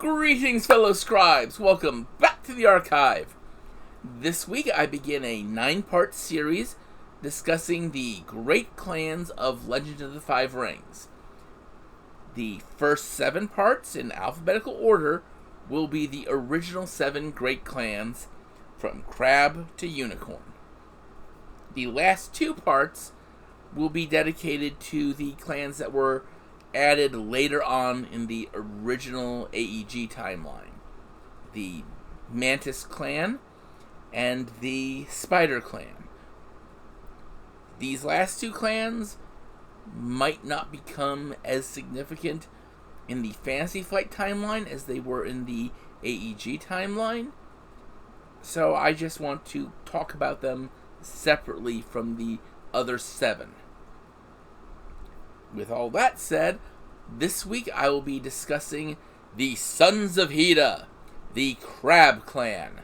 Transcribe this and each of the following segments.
Greetings, fellow scribes! Welcome back to the archive. This week I begin a 9-part series discussing the great clans of Legend of the Five Rings. The first 7 parts, in alphabetical order, will be the original 7 great clans, from Crab to Unicorn. The last 2 parts will be dedicated to the clans that were added later on in the original AEG timeline. The Mantis clan and the Spider clan. These last 2 clans might not become as significant in the Fantasy Flight timeline as they were in the AEG timeline, so I just want to talk about them separately from the other 7. With all that said, this week I will be discussing the Sons of Hida, the Crab Clan.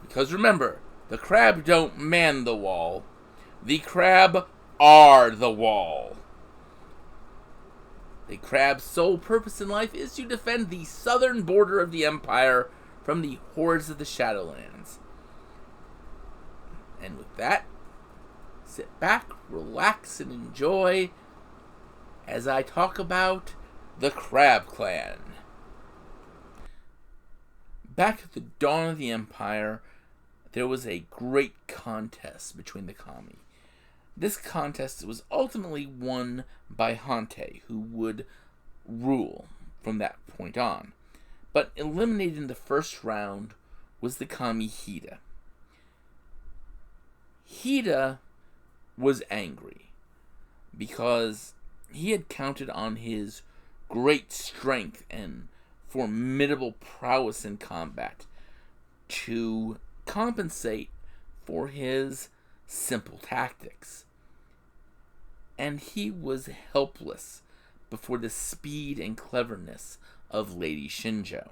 Because remember, the crab don't man the wall, the crab are the wall. The crab's sole purpose in life is to defend the southern border of the Empire from the hordes of the Shadowlands. And with that, sit back, relax, and enjoy as I talk about the Crab Clan. Back at the dawn of the Empire, there was a great contest between the kami. This contest was ultimately won by Hante, who would rule from that point on. But eliminated in the first round was the kami Hida. Hida was angry because he had counted on his great strength and formidable prowess in combat to compensate for his simple tactics. And he was helpless before the speed and cleverness of Lady Shinjo.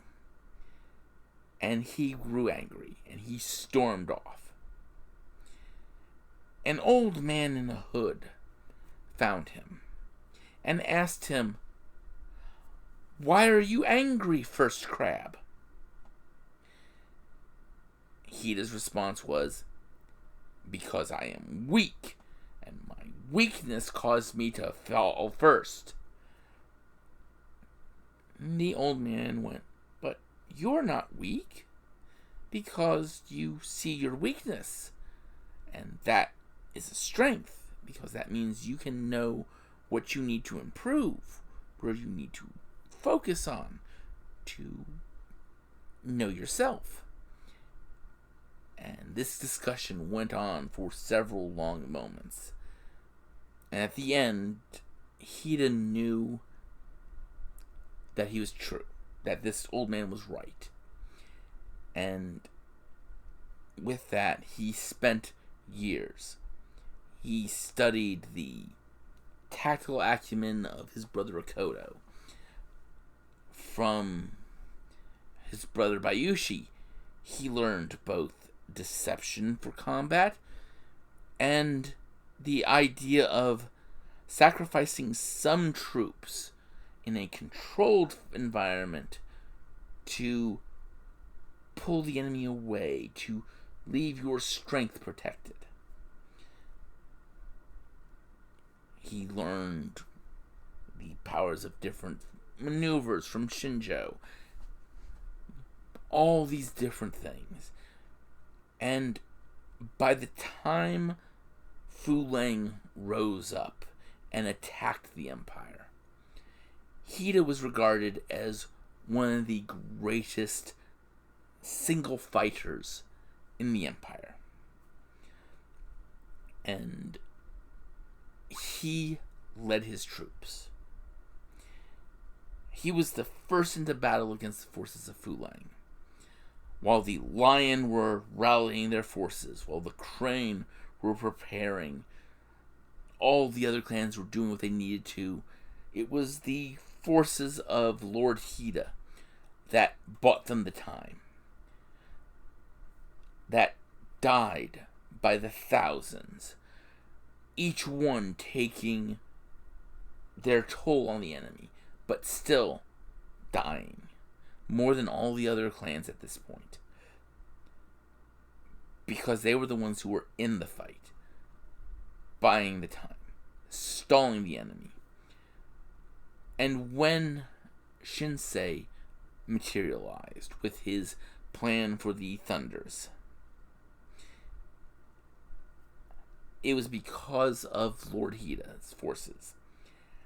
And he grew angry, and he stormed off. An old man in a hood found him and asked him, "Why are you angry, First Crab?" Hida's response was, "Because I am weak, and my weakness caused me to fall first." The old man went, "But you're not weak, because you see your weakness, and that is a strength, because that means you can know what you need to improve, where you need to focus on to know yourself." And this discussion went on for several long moments. And at the end, Hida knew that he was true, that this old man was right. And with that, he spent years. He studied the tactical acumen of his brother Akoto. From his brother Bayushi, he learned both deception for combat and the idea of sacrificing some troops in a controlled environment to pull the enemy away, to leave your strength protected. He learned the powers of different maneuvers from Shinjo. All these different things. And by the time Fu Leng rose up and attacked the Empire, Hida was regarded as one of the greatest single fighters in the Empire. And he led his troops. He was the first into battle against the forces of Fu Leng. While the Lion were rallying their forces, while the Crane were preparing, all the other clans were doing what they needed to. It was the forces of Lord Hida that bought them the time, that died by the thousands, each one taking their toll on the enemy, but still dying more than all the other clans at this point, because they were the ones who were in the fight, buying the time, stalling the enemy. And when Shinsei materialized with his plan for the Thunders, it was because of Lord Hida's forces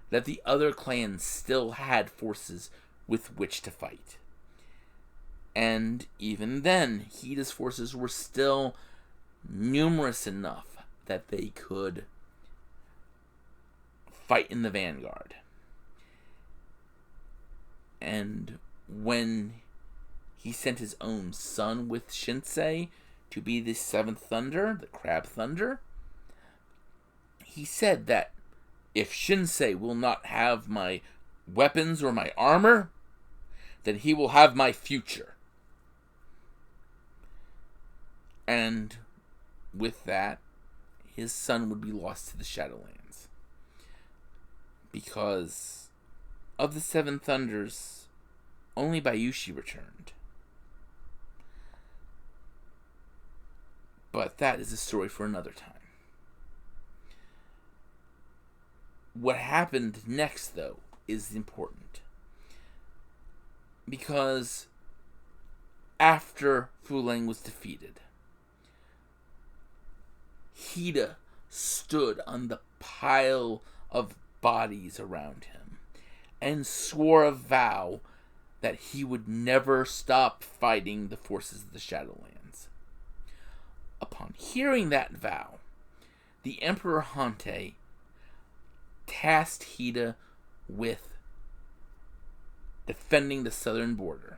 that the other clans still had forces with which to fight. And even then, Hida's forces were still numerous enough that they could fight in the vanguard. And when he sent his own son with Shinsei to be the seventh Thunder, the Crab Thunder, he said that if Shinsei will not have my weapons or my armor, then he will have my future. And with that, his son would be lost to the Shadowlands. Because of the Seven Thunders, only Bayushi returned. But that is a story for another time. What happened next, though, is important. Because after Fu Leng was defeated, Hida stood on the pile of bodies around him and swore a vow that he would never stop fighting the forces of the Shadowlands. Upon hearing that vow, the Emperor Hante tasked Hida with defending the southern border.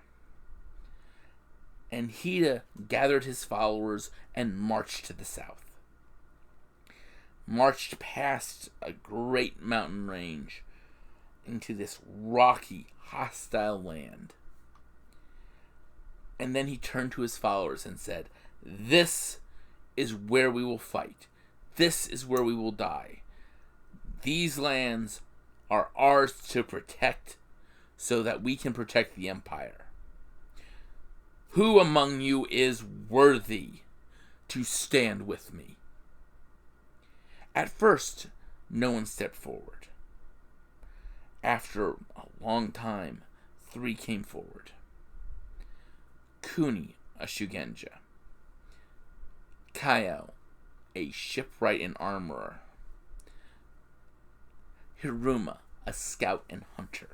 And Hida gathered his followers and marched to the south. Marched past a great mountain range into this rocky, hostile land. And then he turned to his followers and said, "This is where we will fight. This is where we will die. These lands are ours to protect so that we can protect the Empire. Who among you is worthy to stand with me?" At first, no one stepped forward. After a long time, 3 came forward. Kuni, a Shugenja. Kayao, a shipwright and armorer. Hiruma, a scout and hunter.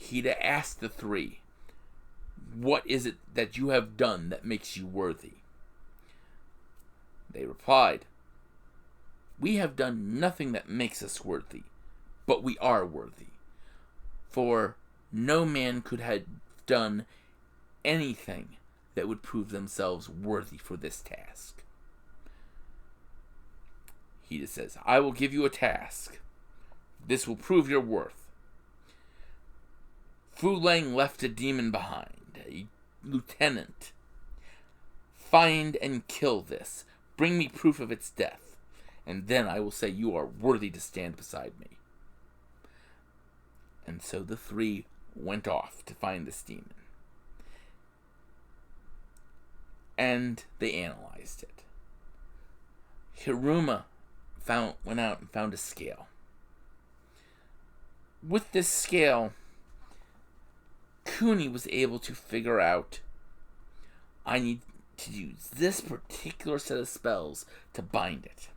Hida asked the 3, "What is it that you have done that makes you worthy?" They replied, "We have done nothing that makes us worthy, but we are worthy. For no man could have done anything that would prove themselves worthy for this task." Hida says, "I will give you a task. This will prove your worth. Fu Leng left a demon behind, a lieutenant. Find and kill this. Bring me proof of its death, and then I will say you are worthy to stand beside me." And so the 3 went off to find this demon. And they analyzed it. Hiruma went out and found a scale. With this scale, Kuni was able to figure out, I need to use this particular set of spells to bind it.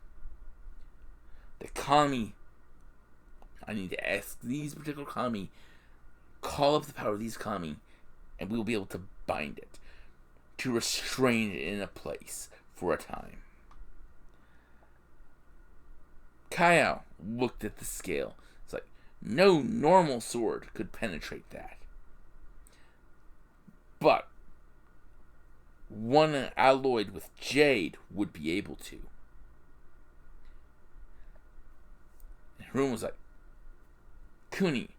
The kami, I need to ask these particular kami, call up the power of these kami, and we will be able to bind it, to restrain it in a place for a time. Kayao looked at the scale. It's like, no normal sword could penetrate that. But one alloyed with jade would be able to. And Harun was like, "Kuni,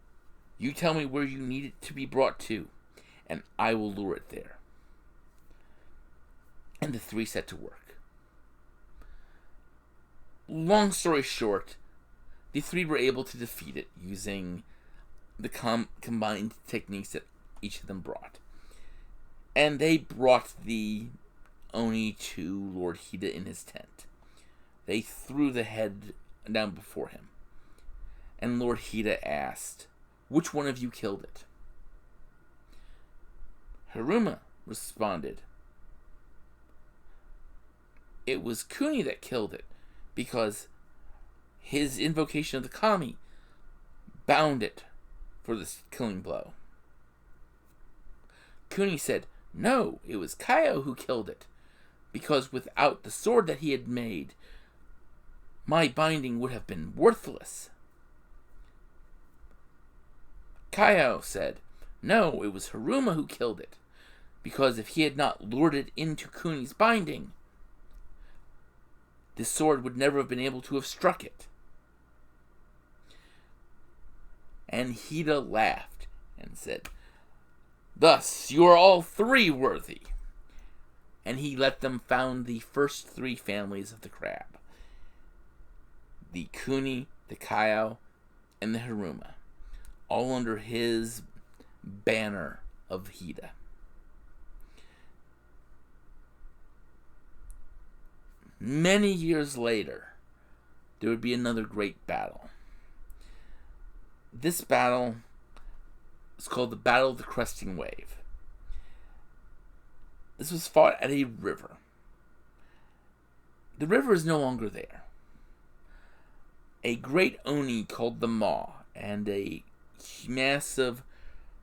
you tell me where you need it to be brought to, and I will lure it there." And the 3 set to work. Long story short, the three were able to defeat it using the combined techniques that each of them brought. And they brought the Oni to Lord Hida in his tent. They threw the head down before him. And Lord Hida asked, "Which one of you killed it?" Haruma responded, "It was Kuni that killed it, because his invocation of the kami bound it for this killing blow." Kuni said, "No, it was Kaio who killed it, because without the sword that he had made, my binding would have been worthless." Kaio said, "No, it was Haruma who killed it, because if he had not lured it into Kuni's binding, the sword would never have been able to have struck it." And Hida laughed and said, "Thus you are all three worthy." And he let them found the first three families of the crab: the Kuni, the Kaio, and the Haruma, all under his banner of Hida. Many years later, there would be another great battle. This battle is called the Battle of the Cresting Wave. This was fought at a river. The river is no longer there. A great Oni called the Maw and a massive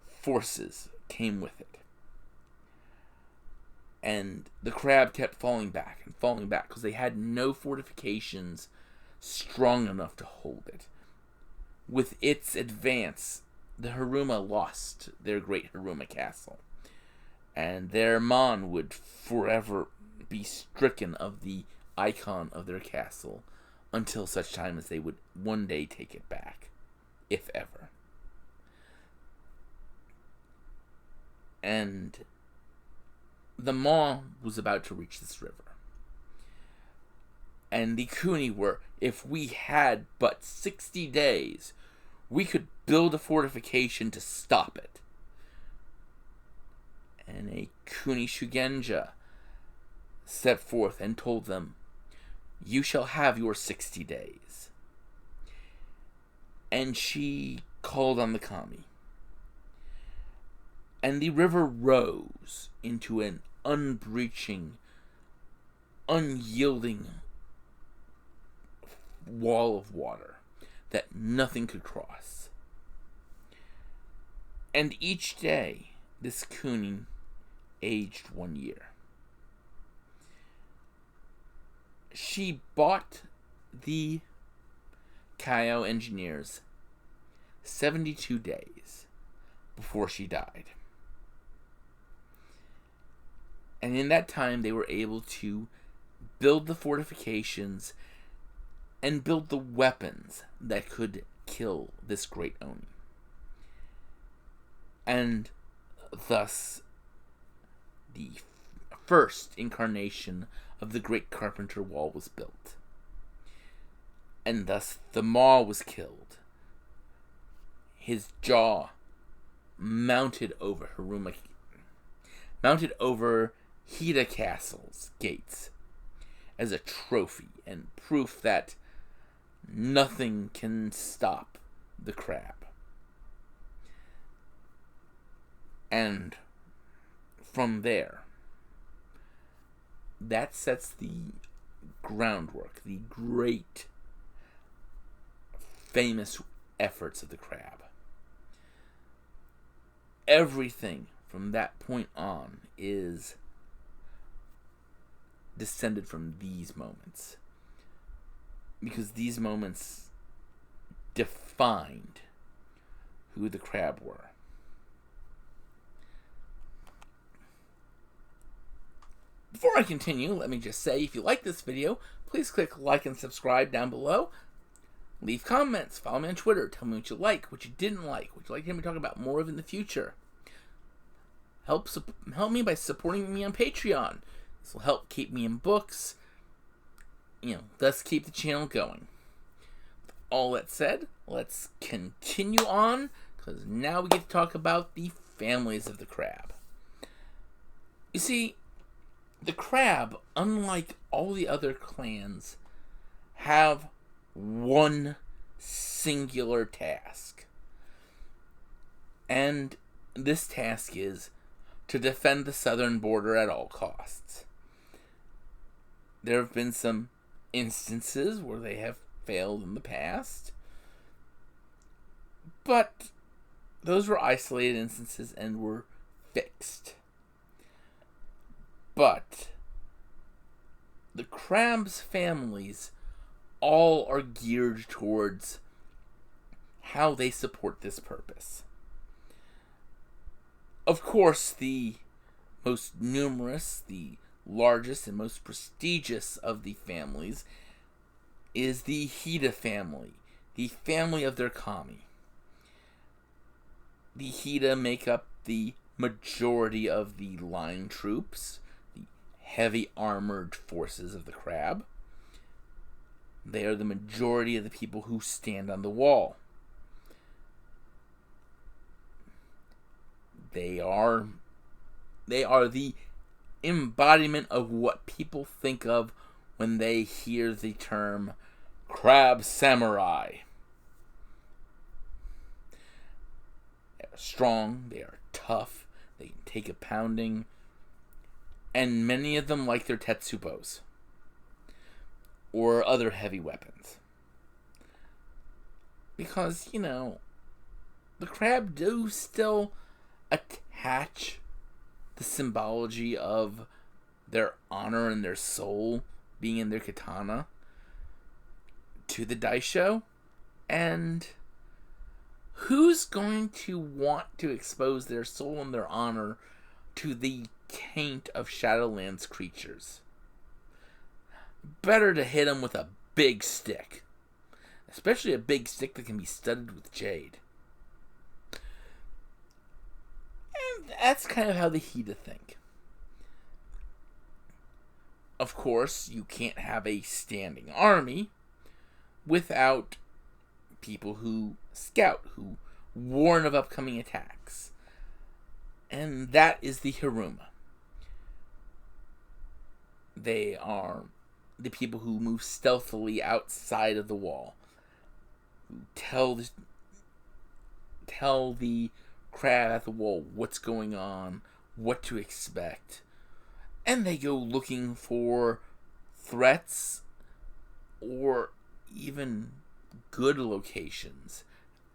forces came with it. And the crab kept falling back because they had no fortifications strong enough to hold it. With its advance, the Haruma lost their great Haruma castle, and their Mon would forever be stricken of the icon of their castle until such time as they would one day take it back, if ever. And the Maw was about to reach this river. And the Kuni were, if we had but 60 days, we could build a fortification to stop it. And a Kuni Shugenja stepped forth and told them, "You shall have your 60 days." And she called on the kami. And the river rose into an unbreaching, unyielding wall of water that nothing could cross. And each day, this Kuni aged 1 year. She bought the Kaio engineers 72 days before she died. And in that time, they were able to build the fortifications and build the weapons that could kill this great Oni. And thus, the first incarnation of the Great Carpenter Wall was built. And thus, the Maw was killed. His jaw mounted over Hida Castle's gates as a trophy and proof that nothing can stop the crab. And from there, that sets the groundwork, the great, famous efforts of the crab. Everything from that point on is descended from these moments, because these moments defined who the crab were. Before I continue, let me just say, if you like this video, please click like and subscribe down below. Leave comments, follow me on Twitter, tell me what you like, what you didn't like, what you'd like to hear me talk about more of in the future. Help me by supporting me on Patreon. This will help keep me in books, thus keep the channel going. all that said, let's continue on, because now we get to talk about the families of the crab. You see, the crab, unlike all the other clans, have one singular task. And this task is to defend the southern border at all costs. There have been some instances where they have failed in the past, but those were isolated instances and were fixed. But the crab's families all are geared towards how they support this purpose. Of course, the most numerous, the largest and most prestigious of the families is the Hida family, the family of their kami. The Hida make up the majority of the line troops, the heavy armored forces of the crab. They are the majority of the people who stand on the wall. They are the embodiment of what people think of when they hear the term crab samurai. They are strong, they are tough, they can take a pounding, and many of them like their tetsubos or other heavy weapons. Because, the crab do still attach the symbology of their honor and their soul being in their katana to the daisho. And who's going to want to expose their soul and their honor to the taint of Shadowlands creatures? Better to hit them with a big stick. Especially a big stick that can be studded with jade. And that's kind of how the Hida think. Of course, you can't have a standing army without people who scout, who warn of upcoming attacks. And that is the Hiruma. They are the people who move stealthily outside of the wall, who tell the crab at the wall what's going on, what to expect, and they go looking for threats or even good locations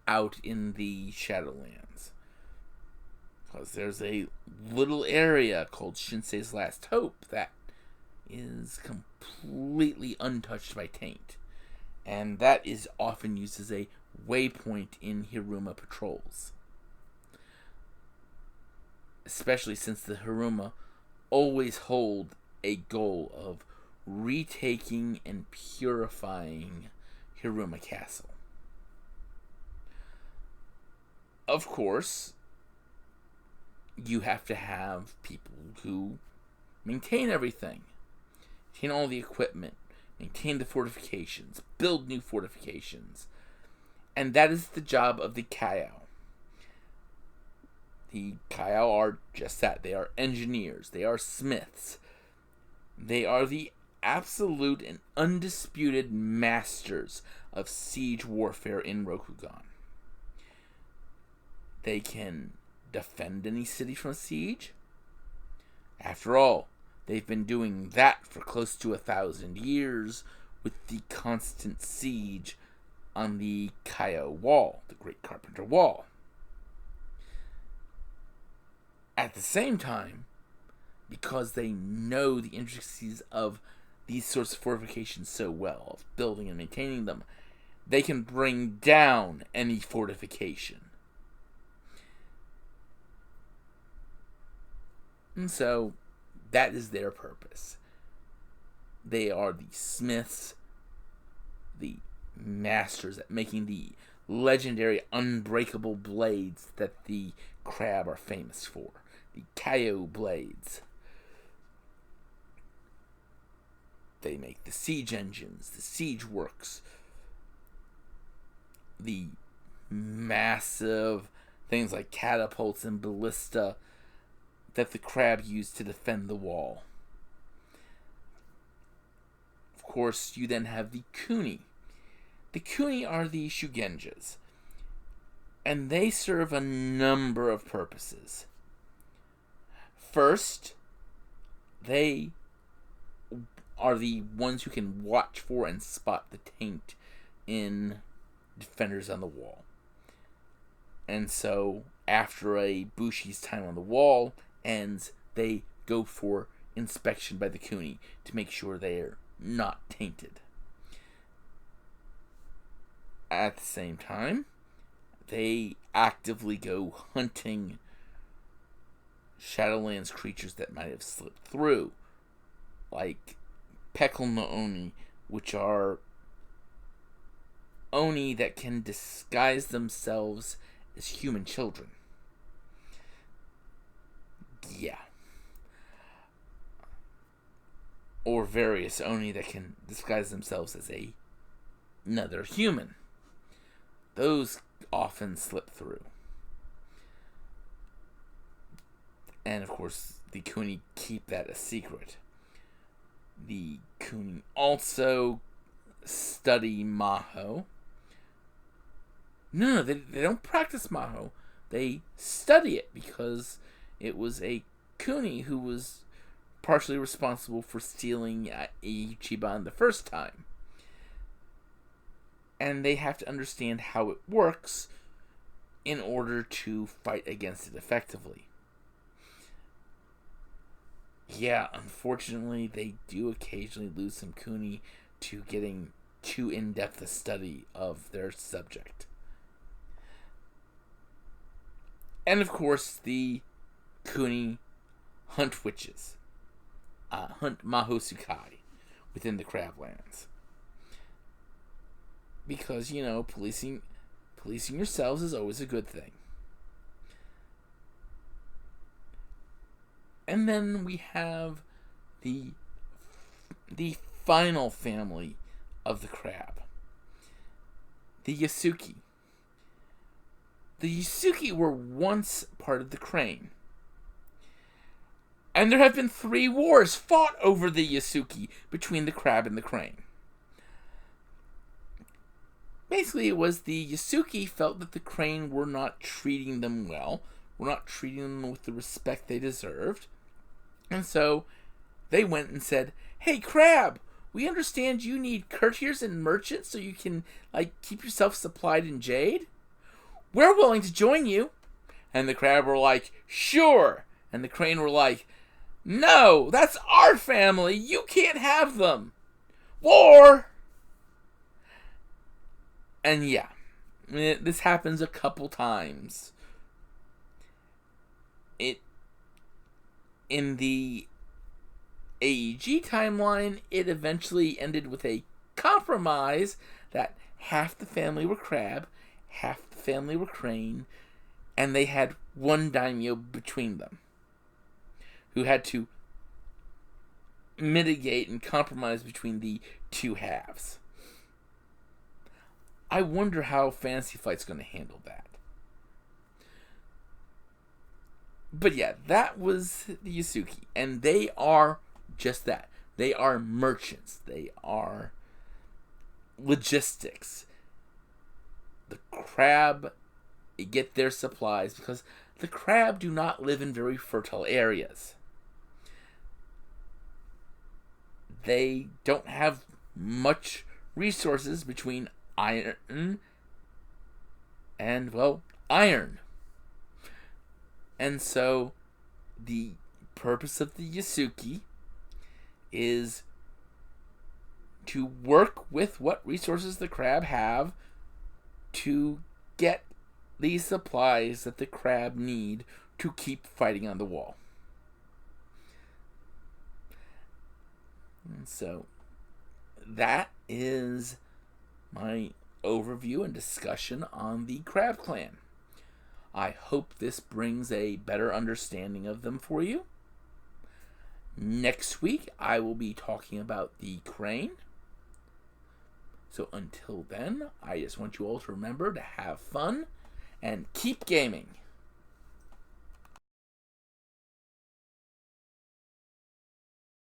out in the Shadowlands. Because there's a little area called Shinsei's Last Hope that is completely untouched by Taint. And that is often used as a waypoint in Hiruma patrols. Especially since the Hiruma always hold a goal of retaking and purifying Hiruma Castle. Of course, you have to have people who maintain everything. Maintain all the equipment. Maintain the fortifications. Build new fortifications. And that is the job of the Kayao. The Kayao are just that. They are engineers. They are smiths. They are the absolute and undisputed masters of siege warfare in Rokugan. They can defend any city from a siege. After all, they've been doing that for close to 1,000 years with the constant siege on the Kayao Wall, the Great Carpenter Wall. At the same time, because they know the intricacies of these sorts of fortifications so well, of building and maintaining them, they can bring down any fortification. And so, that is their purpose. They are the smiths, the masters at making the legendary unbreakable blades that the crab are famous for. The Kayao blades. They make the siege engines, the siege works, the massive things like catapults and ballista that the crab used to defend the wall. Of course, you then have the kuni. The kuni are the shugenjas, and they serve a number of purposes. First, they are the ones who can watch for and spot the taint in defenders on the wall. And so, after a bushi's time on the wall ends, they go for inspection by the kuni to make sure they're not tainted. At the same time, they actively go hunting Shadowlands creatures that might have slipped through, like Peckle no Oni, which are Oni that can disguise themselves as human children. Yeah. Or various Oni that can disguise themselves as another human. Those often slip through. And of course, the kuni keep that a secret. The kuni also study Maho. No, they don't practice Maho. They study it because it was a kuni who was partially responsible for stealing Ichiban the first time. And they have to understand how it works in order to fight against it effectively. Yeah, unfortunately, they do occasionally lose some kuni to getting too in-depth a study of their subject. And of course, the kuni hunt witches. Hunt Mahosukai within the Crablands. Because, policing yourselves is always a good thing. And then we have the final family of the crab. The Yasuki. The Yasuki were once part of the crane. And there have been 3 wars fought over the Yasuki between the crab and the crane. Basically, it was the Yasuki felt that the crane were not treating them well, were not treating them with the respect they deserved. And so they went and said, "Hey, crab, we understand you need courtiers and merchants so you can, keep yourself supplied in jade. We're willing to join you." And the crab were like, "Sure." And the crane were like, "No, that's our family. You can't have them. War!" And yeah, this happens a couple times. In the AEG timeline, it eventually ended with a compromise that half the family were crab, half the family were crane, and they had one daimyo between them who had to mitigate and compromise between the two halves. I wonder how Fantasy Flight's going to handle that. But yeah, that was the Yasuki. And they are just that. They are merchants. They are logistics. The crab get their supplies because the crab do not live in very fertile areas. They don't have much resources between iron and, iron. And so the purpose of the Yasuki is to work with what resources the crab have to get these supplies that the crab need to keep fighting on the wall. And so that is my overview and discussion on the Crab Clan. I hope this brings a better understanding of them for you. Next week, I will be talking about the crane. So until then, I just want you all to remember to have fun and keep gaming.